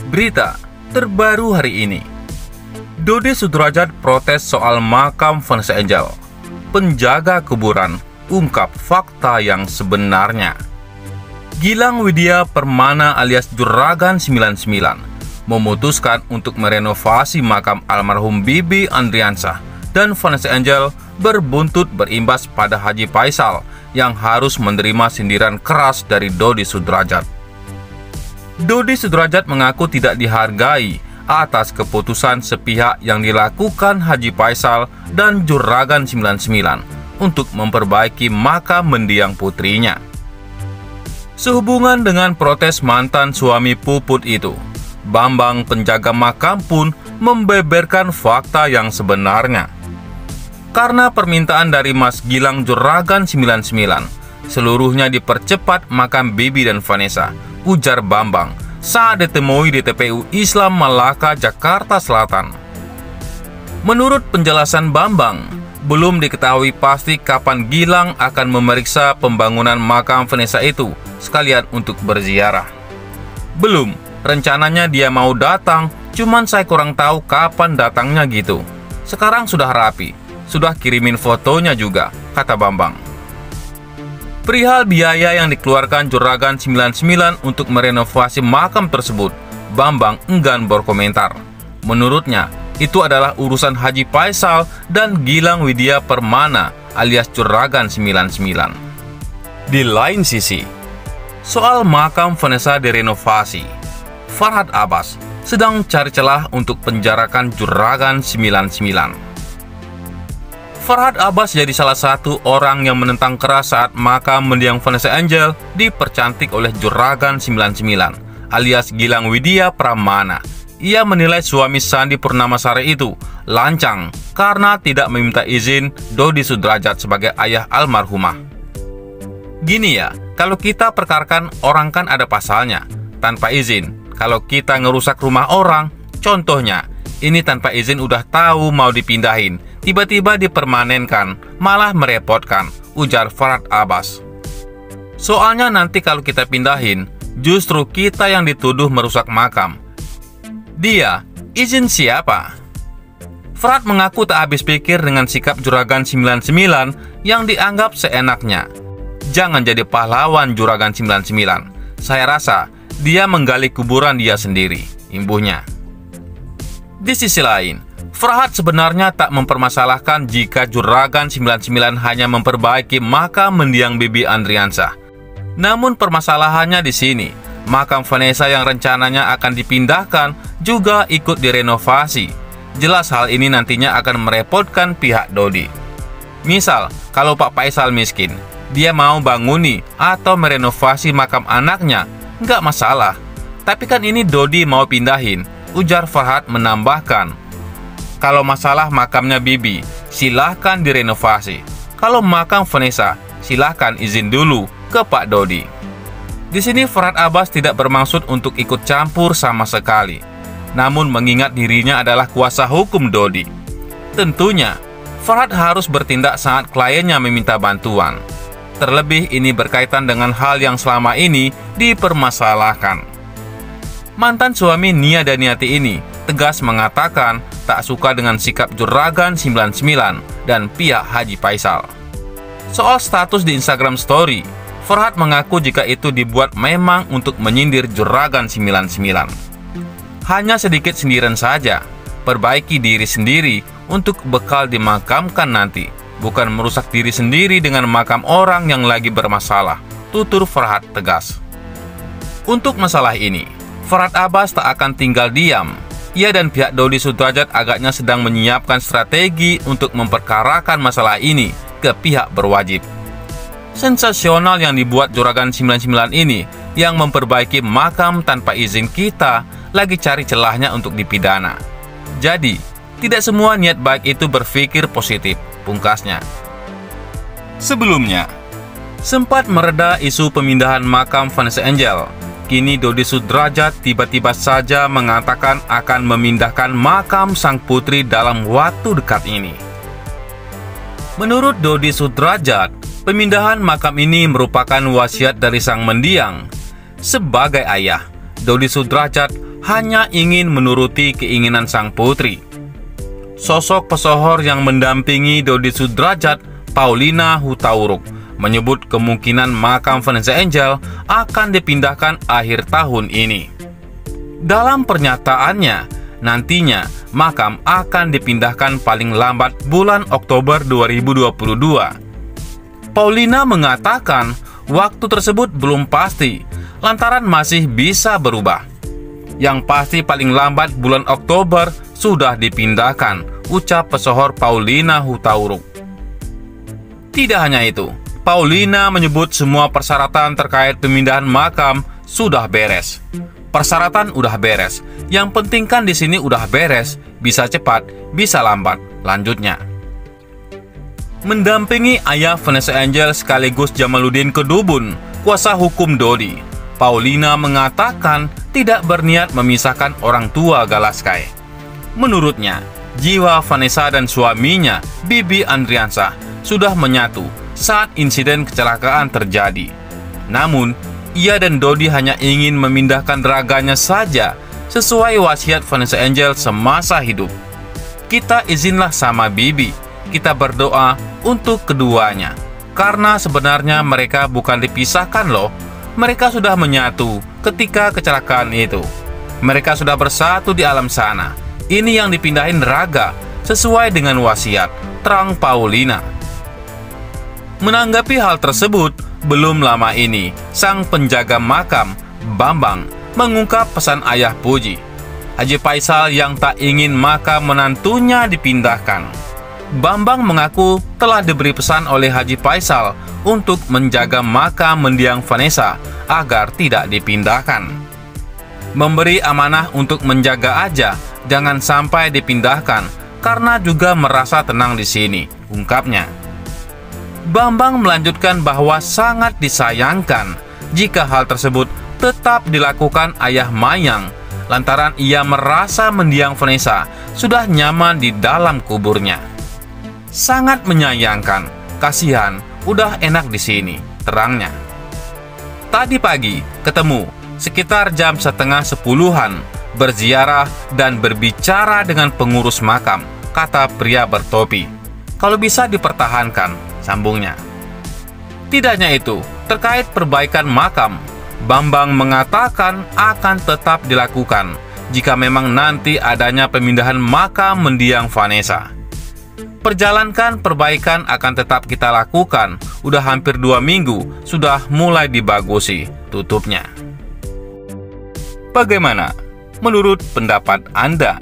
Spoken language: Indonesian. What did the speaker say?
Berita terbaru hari ini, Dodi Sudrajat protes soal makam Vanessa Angel. Penjaga kuburan ungkap fakta yang sebenarnya. Gilang Widya Permana alias Juragan 99 memutuskan untuk merenovasi makam almarhum Bibi Andriansah dan Vanessa Angel berbuntut berimbas pada Haji Faisal yang harus menerima sindiran keras dari Dodi Sudrajat. Dodi Sudrajat mengaku tidak dihargai atas keputusan sepihak yang dilakukan Haji Faisal dan Juragan 99 untuk memperbaiki makam mendiang putrinya. Sehubungan dengan protes mantan suami Puput itu, Bambang penjaga makam pun membeberkan fakta yang sebenarnya. Karena permintaan dari Mas Gilang Juragan 99, seluruhnya dipercepat makam Bibi dan Vanessa, ujar Bambang saat ditemui di TPU Islam Malaka, Jakarta Selatan. Menurut penjelasan Bambang, belum diketahui pasti kapan Gilang akan memeriksa pembangunan makam Vanessa itu sekalian untuk berziarah. Belum, rencananya dia mau datang, cuman saya kurang tahu kapan datangnya gitu. Sekarang sudah rapi, sudah kirimin fotonya juga, kata Bambang. Perihal biaya yang dikeluarkan Juragan 99 untuk merenovasi makam tersebut, Bambang enggan berkomentar. Menurutnya, itu adalah urusan Haji Faisal dan Gilang Widya Permana alias Juragan 99. Di lain sisi, soal makam Vanessa direnovasi, Farhad Abbas sedang cari celah untuk penjarakan Juragan 99. Farhad Abbas jadi salah satu orang yang menentang keras saat makam mendiang Vanessa Angel dipercantik oleh Juragan 99 alias Gilang Widya Permana. Ia menilai suami Sandi Purnamasari itu lancang karena tidak meminta izin Dodi Sudrajat sebagai ayah almarhumah. Gini ya, kalau kita perkarakan orang kan ada pasalnya, tanpa izin. Kalau kita ngerusak rumah orang, contohnya, ini tanpa izin udah tahu mau dipindahin, tiba-tiba dipermanenkan, malah merepotkan, ujar Farhad Abbas. Soalnya nanti kalau kita pindahin, justru kita yang dituduh merusak makam. Dia, izin siapa? Farhad mengaku tak habis pikir dengan sikap Juragan 99 yang dianggap seenaknya. Jangan jadi pahlawan Juragan 99. Saya rasa dia menggali kuburan dia sendiri, imbuhnya. Di sisi lain, Farhad sebenarnya tak mempermasalahkan jika Juragan 99 hanya memperbaiki makam mendiang Bibi Andriansah. Namun permasalahannya di sini, makam Vanessa yang rencananya akan dipindahkan juga ikut direnovasi. Jelas hal ini nantinya akan merepotkan pihak Dodi. Misal, kalau Pak Faisal miskin, dia mau banguni atau merenovasi makam anaknya, nggak masalah. Tapi kan ini Dodi mau pindahin, ujar Farhad menambahkan. Kalau masalah makamnya Bibi, silahkan direnovasi. Kalau makam Vanessa, silahkan izin dulu ke Pak Dodi. Di sini Farhad Abbas tidak bermaksud untuk ikut campur sama sekali. Namun mengingat dirinya adalah kuasa hukum Dodi. Tentunya, Farhad harus bertindak saat kliennya meminta bantuan. Terlebih ini berkaitan dengan hal yang selama ini dipermasalahkan. Mantan suami Nia Daniati ini tegas mengatakan tak suka dengan sikap Juragan 99 dan pihak Haji Faisal. Soal status di Instagram Story, Farhad mengaku jika itu dibuat memang untuk menyindir Juragan 99. Hanya sedikit sindiran saja, perbaiki diri sendiri untuk bekal dimakamkan nanti, bukan merusak diri sendiri dengan makam orang yang lagi bermasalah, tutur Farhad tegas. Untuk masalah ini, Farhad Abbas tak akan tinggal diam. Ia dan pihak Dodi Sudrajat agaknya sedang menyiapkan strategi untuk memperkarakan masalah ini ke pihak berwajib. Sensasional yang dibuat Juragan 99 ini yang memperbaiki makam tanpa izin kita lagi cari celahnya untuk dipidana. Jadi, tidak semua niat baik itu berpikir positif, pungkasnya. Sebelumnya, sempat mereda isu pemindahan makam Vanessa Angel. Kini Dodi Sudrajat tiba-tiba saja mengatakan akan memindahkan makam sang putri dalam waktu dekat ini. Menurut Dodi Sudrajat, pemindahan makam ini merupakan wasiat dari sang mendiang. Sebagai ayah, Dodi Sudrajat hanya ingin menuruti keinginan sang putri. Sosok pesohor yang mendampingi Dodi Sudrajat, Paulina Hutauruk, menyebut kemungkinan makam Vanessa Angel akan dipindahkan akhir tahun ini. Dalam pernyataannya, nantinya makam akan dipindahkan paling lambat bulan Oktober 2022. Paulina mengatakan waktu tersebut belum pasti, lantaran masih bisa berubah. Yang pasti paling lambat bulan Oktober sudah dipindahkan, ucap pesohor Paulina Hutauruk. Tidak hanya itu, Paulina menyebut semua persyaratan terkait pemindahan makam sudah beres. Persyaratan udah beres. Yang penting kan di sini udah beres, bisa cepat, bisa lambat, lanjutnya. Mendampingi ayah Vanessa Angel sekaligus Jamaluddin Kedubun, kuasa hukum Dodi, Paulina mengatakan tidak berniat memisahkan orang tua Galaskai. Menurutnya, jiwa Vanessa dan suaminya, Bibi Andriansah, sudah menyatu saat insiden kecelakaan terjadi. Namun, ia dan Dodi hanya ingin memindahkan raganya saja sesuai wasiat Vanessa Angel semasa hidup. Kita izinlah sama Bibi, kita berdoa untuk keduanya. Karena sebenarnya mereka bukan dipisahkan loh. Mereka sudah menyatu ketika kecelakaan itu. Mereka sudah bersatu di alam sana. Ini yang dipindahin raga sesuai dengan wasiat, terang Paulina. Menanggapi hal tersebut, belum lama ini, sang penjaga makam, Bambang, mengungkap pesan ayah Puji, Haji Faisal yang tak ingin makam menantunya dipindahkan. Bambang mengaku telah diberi pesan oleh Haji Faisal untuk menjaga makam mendiang Vanessa agar tidak dipindahkan. Memberi amanah untuk menjaga aja, jangan sampai dipindahkan, karena juga merasa tenang di sini, ungkapnya. Bambang melanjutkan bahwa sangat disayangkan jika hal tersebut tetap dilakukan ayah Mayang, lantaran ia merasa mendiang Vanessa sudah nyaman di dalam kuburnya. Sangat menyayangkan, kasihan, udah enak di sini, terangnya. Tadi pagi ketemu sekitar jam setengah 10-an, berziarah dan berbicara dengan pengurus makam, kata pria bertopi. Kalau bisa dipertahankan, sambungnya. Tidak hanya itu, terkait perbaikan makam, Bambang mengatakan akan tetap dilakukan jika memang nanti adanya pemindahan makam mendiang Vanessa. Perjalankan perbaikan akan tetap kita lakukan, udah hampir 2 minggu, sudah mulai dibagusi, tutupnya. Bagaimana menurut pendapat Anda?